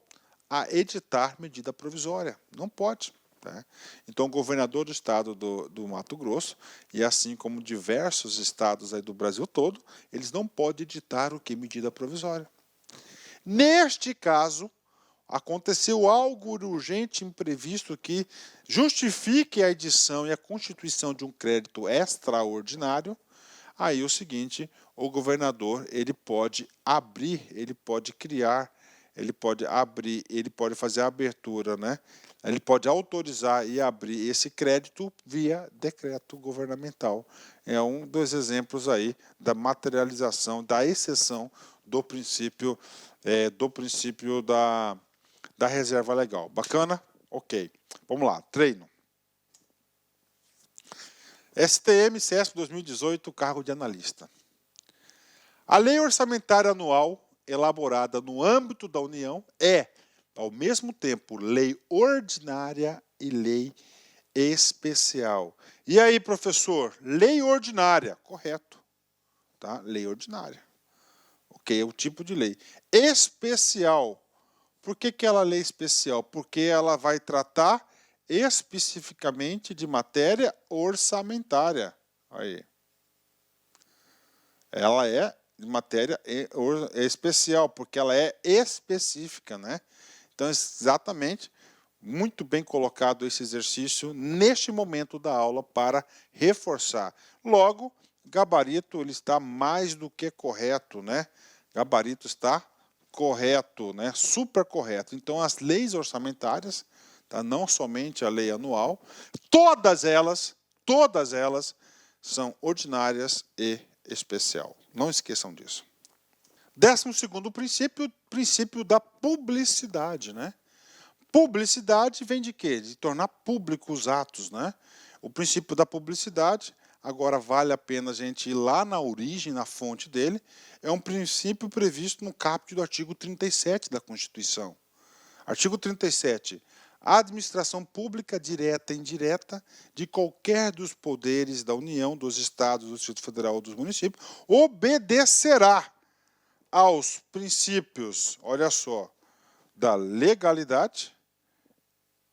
a editar medida provisória. Não pode. Tá? Então, o governador do estado do Mato Grosso, e assim como diversos estados aí do Brasil todo, eles não podem editar o que? Medida provisória. Neste caso, aconteceu algo urgente, imprevisto, que justifique a edição e a constituição de um crédito extraordinário. Aí o seguinte, o governador ele pode abrir, ele pode criar, ele pode abrir, ele pode fazer a abertura, né? Ele pode autorizar e abrir esse crédito via decreto governamental. É um dos exemplos aí da materialização, da exceção do princípio, da reserva legal. Bacana? Ok. Vamos lá, treino. STM CESP 2018, cargo de analista. A lei orçamentária anual elaborada no âmbito da União é ao mesmo tempo, lei ordinária e lei especial. E aí, professor, lei ordinária, correto, tá? Lei ordinária, ok, é o tipo de lei. Especial, por que ela é lei especial? Porque ela vai tratar especificamente de matéria orçamentária. Aí. Ela é de matéria especial, porque ela é específica, né? Então, exatamente, muito bem colocado esse exercício neste momento da aula para reforçar. Logo, gabarito ele está mais do que correto, né? Gabarito está correto, né? Super correto. Então, as leis orçamentárias, tá? Não somente a lei anual, todas elas são ordinárias e especial. Não esqueçam disso. 12º princípio, princípio da publicidade, né? Publicidade vem de quê? De tornar públicos os atos, né? O princípio da publicidade, agora vale a pena a gente ir lá na origem, na fonte dele, é um princípio previsto no caput do artigo 37 da Constituição. Artigo 37. A administração pública direta e indireta de qualquer dos poderes da União, dos Estados, do Distrito Federal ou dos municípios, obedecerá aos princípios, olha só, da legalidade,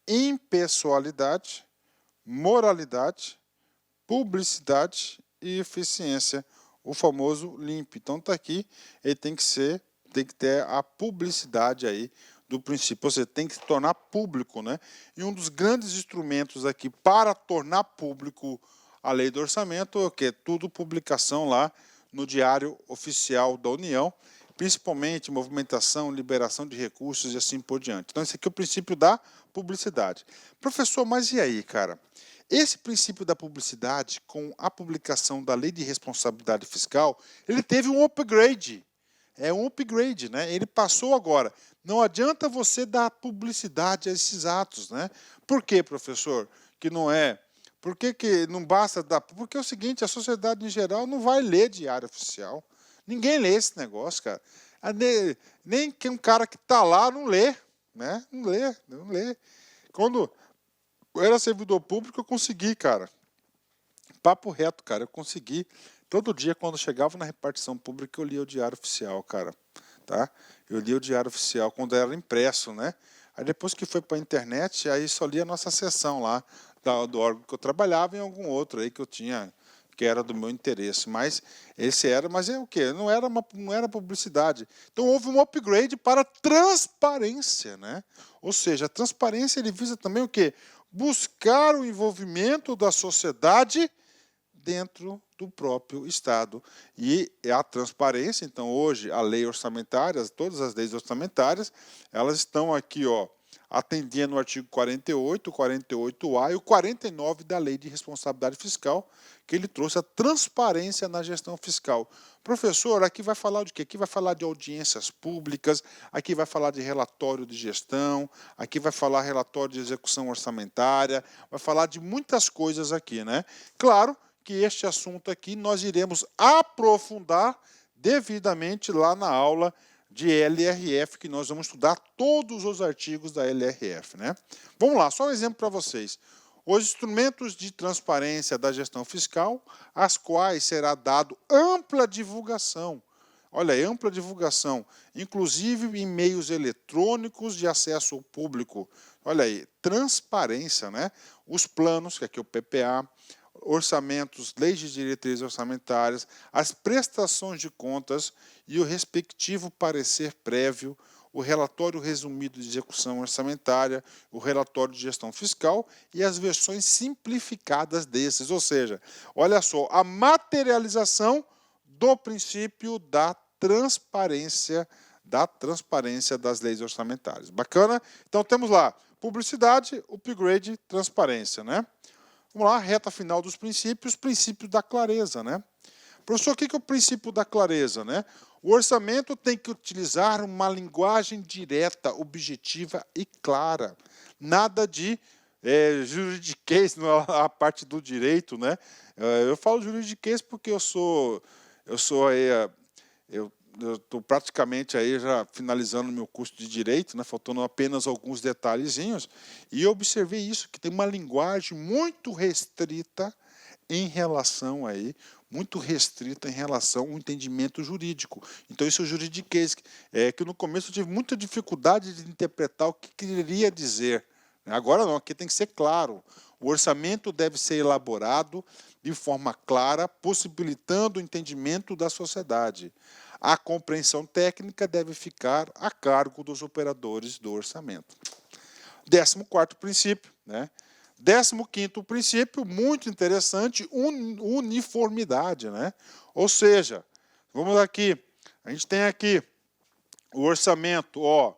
impessoalidade, moralidade, publicidade e eficiência, o famoso LIMP. Então está aqui, ele tem que ter a publicidade aí do princípio, ou seja, tem que se tornar público, né? E um dos grandes instrumentos aqui para tornar público a lei do orçamento é o quê? Tudo publicação lá no Diário Oficial da União, principalmente movimentação, liberação de recursos e assim por diante. Então, esse aqui é o princípio da publicidade. Professor, mas e aí, cara? Esse princípio da publicidade, com a publicação da Lei de Responsabilidade Fiscal, ele teve um upgrade. É um upgrade, né? Ele passou agora. Não adianta você dar publicidade a esses atos, né? Por quê, professor? Que não é? Por que não basta dar? Porque é o seguinte, a sociedade em geral não vai ler diário oficial. Ninguém lê esse negócio, cara. Nem que um cara que está lá não lê, né? Não lê. Quando eu era servidor público, eu consegui, cara. Papo reto, cara. Eu consegui. Todo dia, quando chegava na repartição pública, eu lia o Diário Oficial, cara. Tá? Eu lia o Diário Oficial quando era impresso, né? Aí depois que foi para a internet, aí só lia a nossa seção lá do órgão que eu trabalhava e algum outro aí que eu tinha, que era do meu interesse. Mas esse era, mas é o quê? Não era publicidade. Então houve um upgrade para transparência, né? Ou seja, a transparência ele visa também o quê? Buscar o envolvimento da sociedade dentro do próprio Estado. E a transparência, então hoje a lei orçamentária, todas as leis orçamentárias, elas estão aqui, ó, atendendo o artigo 48, o 48A e o 49 da Lei de Responsabilidade Fiscal, que ele trouxe a transparência na gestão fiscal. Professor, aqui vai falar de quê? Aqui vai falar de audiências públicas, aqui vai falar de relatório de gestão, aqui vai falar relatório de execução orçamentária, vai falar de muitas coisas aqui, né? Claro que este assunto aqui nós iremos aprofundar devidamente lá na aula de LRF, que nós vamos estudar todos os artigos da LRF, né? Vamos lá, só um exemplo para vocês. Os instrumentos de transparência da gestão fiscal, às quais será dado ampla divulgação. Olha aí, ampla divulgação, inclusive em meios eletrônicos de acesso ao público. Olha aí, transparência, né? Os planos, que aqui é o PPA, orçamentos, leis de diretrizes orçamentárias, as prestações de contas e o respectivo parecer prévio, o relatório resumido de execução orçamentária, o relatório de gestão fiscal e as versões simplificadas desses. Ou seja, olha só, a materialização do princípio da transparência das leis orçamentárias. Bacana? Então temos lá publicidade, upgrade, transparência, né? Vamos lá, reta final dos princípios, princípio da clareza, né? Professor, o que é o princípio da clareza, né? O orçamento tem que utilizar uma linguagem direta, objetiva e clara. Nada de juridiquês, a parte do direito, né? Eu falo juridiquês porque eu eu estou praticamente aí já finalizando meu curso de Direito, né, faltando apenas alguns detalhezinhos, e eu observei isso, que tem uma linguagem muito restrita em relação aí, muito restrita em relação ao entendimento jurídico. Então, isso é o juridiquês, que no começo eu tive muita dificuldade de interpretar o que queria dizer. Agora não, aqui tem que ser claro. O orçamento deve ser elaborado de forma clara, possibilitando o entendimento da sociedade. A compreensão técnica deve ficar a cargo dos operadores do orçamento. 14º princípio, né? 15º princípio, muito interessante, uniformidade, né? Ou seja, vamos aqui, a gente tem aqui o orçamento, ó,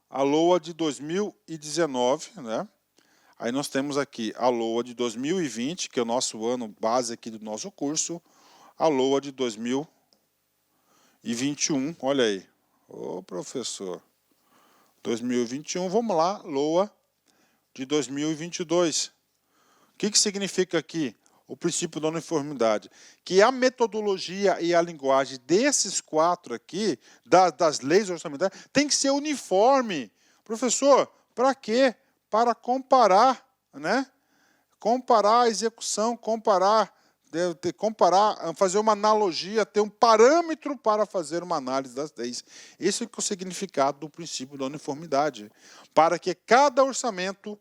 a LOA de 2019, né? Aí nós temos aqui a LOA de 2020, que é o nosso ano base aqui do nosso curso, a LOA de 2021, olha aí. Ô, professor, 2021, vamos lá, LOA de 2022. O que significa aqui? O princípio da uniformidade. Que a metodologia e a linguagem desses 4 aqui, das leis orçamentárias, tem que ser uniforme. Professor, para quê? Para comparar, né? Comparar a execução, comparar, fazer uma analogia, ter um parâmetro para fazer uma análise das leis. Esse é o significado do princípio da uniformidade. Para que cada orçamento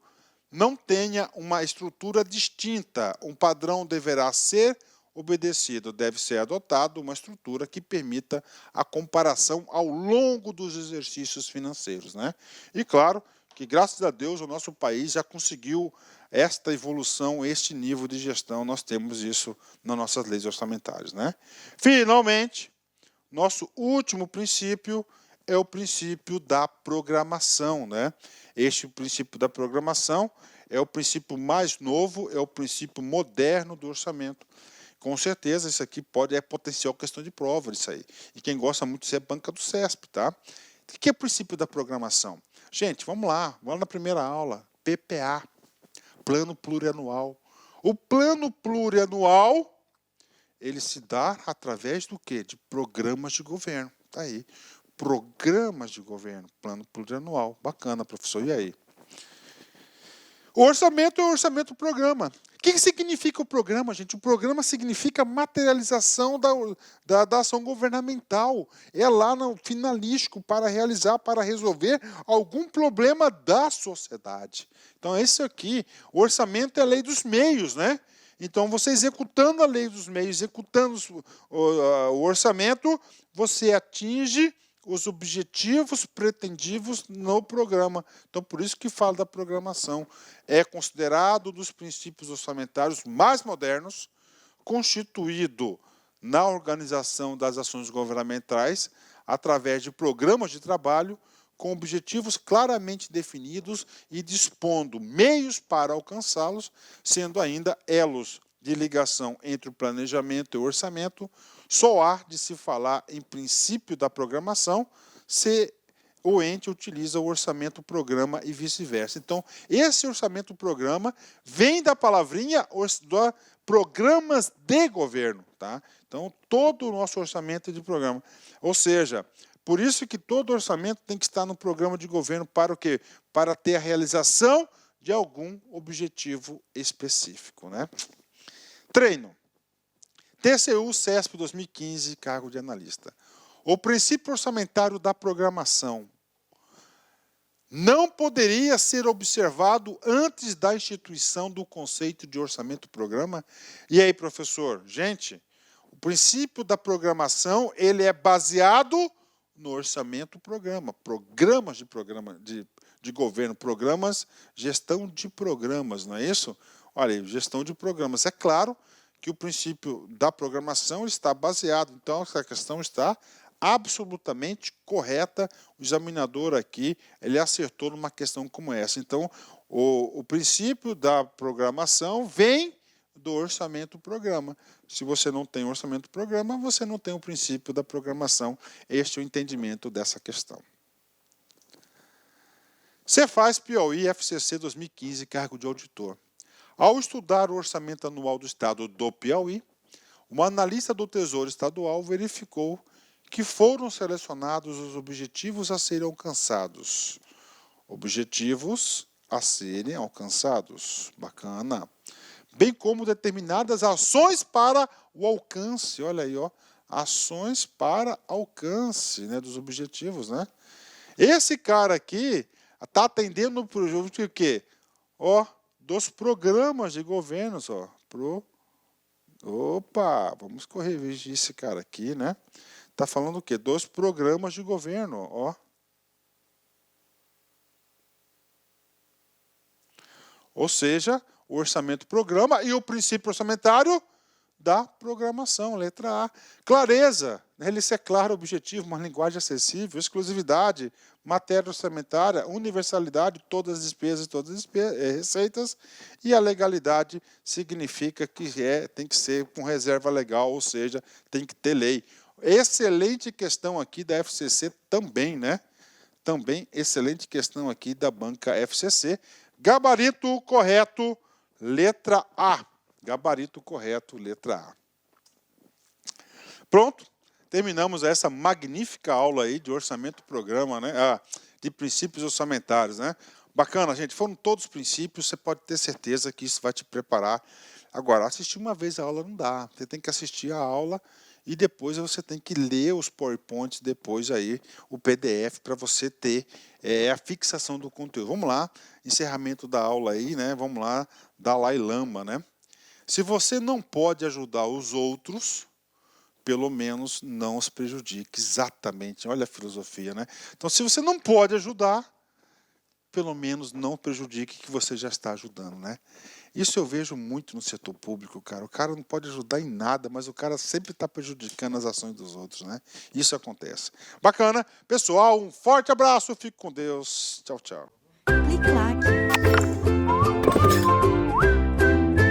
não tenha uma estrutura distinta, um padrão deverá ser obedecido, deve ser adotado uma estrutura que permita a comparação ao longo dos exercícios financeiros, né? E claro que, graças a Deus, o nosso país já conseguiu esta evolução, este nível de gestão, nós temos isso nas nossas leis orçamentárias, né? Finalmente, nosso último princípio é o princípio da programação, né? Este princípio da programação é o princípio mais novo, é o princípio moderno do orçamento. Com certeza, isso aqui é potencial questão de prova, isso aí. E quem gosta muito disso é a banca do CESP, tá? O que é o princípio da programação? Gente, vamos lá na primeira aula, PPA, Plano Plurianual. O Plano Plurianual, ele se dá através do quê? De programas de governo, tá aí. Programas de governo, Plano Plurianual. Bacana, professor, e aí? O orçamento é o orçamento-programa. O que significa o programa, gente? O programa significa materialização da ação governamental. É lá no finalístico para realizar, para resolver algum problema da sociedade. Então, esse aqui, o orçamento é a lei dos meios, né? Então, você executando a lei dos meios, executando o orçamento, você atinge os objetivos pretendidos no programa. Então, por isso que falo da programação. É considerado um dos princípios orçamentários mais modernos, constituído na organização das ações governamentais, através de programas de trabalho, com objetivos claramente definidos e dispondo meios para alcançá-los, sendo ainda elos de ligação entre o planejamento e o orçamento. Só há de se falar em princípio da programação se o ente utiliza o orçamento-programa e vice-versa. Então, esse orçamento-programa vem da palavrinha programas de governo, tá? Então, todo o nosso orçamento é de programa. Ou seja, por isso que todo orçamento tem que estar no programa de governo para o quê? Para ter a realização de algum objetivo específico, né? Treino. TCU CESP 2015, cargo de analista. O princípio orçamentário da programação não poderia ser observado antes da instituição do conceito de orçamento-programa? E aí, professor? Gente, o princípio da programação ele é baseado no orçamento-programa, programas de governo, programas, gestão de programas, não é isso? Olha aí, gestão de programas. É claro que o princípio da programação está baseado, então essa questão está absolutamente correta. O examinador aqui, ele acertou numa questão como essa. Então, o princípio da programação vem do orçamento-programa. Se você não tem orçamento-programa, você não tem o princípio da programação. Este é o entendimento dessa questão. Cefaz Piauí FCC 2015, cargo de auditor. Ao estudar o orçamento anual do Estado do Piauí, uma analista do Tesouro Estadual verificou que foram selecionados os objetivos a serem alcançados. Objetivos a serem alcançados. Bacana. Bem como determinadas ações para o alcance. Olha aí, ó. Ações para alcance, né, dos objetivos, né? Esse cara aqui está atendendo o quê? Ó, dos programas de governos, ó. Opa, vamos corrigir esse cara aqui, né? Está falando o quê? Dos programas de governo, ó. Ou seja, o orçamento programa e o princípio orçamentário da programação, letra A. Clareza, né? Ele ser claro, objetivo, uma linguagem acessível, exclusividade, matéria orçamentária, universalidade, todas as despesas, todas as receitas, e a legalidade significa que tem que ser com reserva legal, ou seja, tem que ter lei. Excelente questão aqui da FCC também, né? Também excelente questão aqui da banca FCC. Gabarito correto, letra A. Gabarito correto, letra A. Pronto, terminamos essa magnífica aula aí de orçamento programa, né? De princípios orçamentários, né? Bacana, gente, foram todos os princípios, você pode ter certeza que isso vai te preparar. Agora, assistir uma vez a aula não dá, você tem que assistir a aula e depois você tem que ler os PowerPoints, depois aí o PDF para você ter a fixação do conteúdo. Vamos lá, encerramento da aula aí, né? Vamos lá, Dalai Lama, né? Se você não pode ajudar os outros, pelo menos não os prejudique. Exatamente, olha a filosofia, né? Então, se você não pode ajudar, pelo menos não prejudique que você já está ajudando, né? Isso eu vejo muito no setor público, cara. O cara não pode ajudar em nada, mas o cara sempre está prejudicando as ações dos outros, né? Isso acontece. Bacana. Pessoal, um forte abraço. Fique com Deus. Tchau, tchau. Clique like.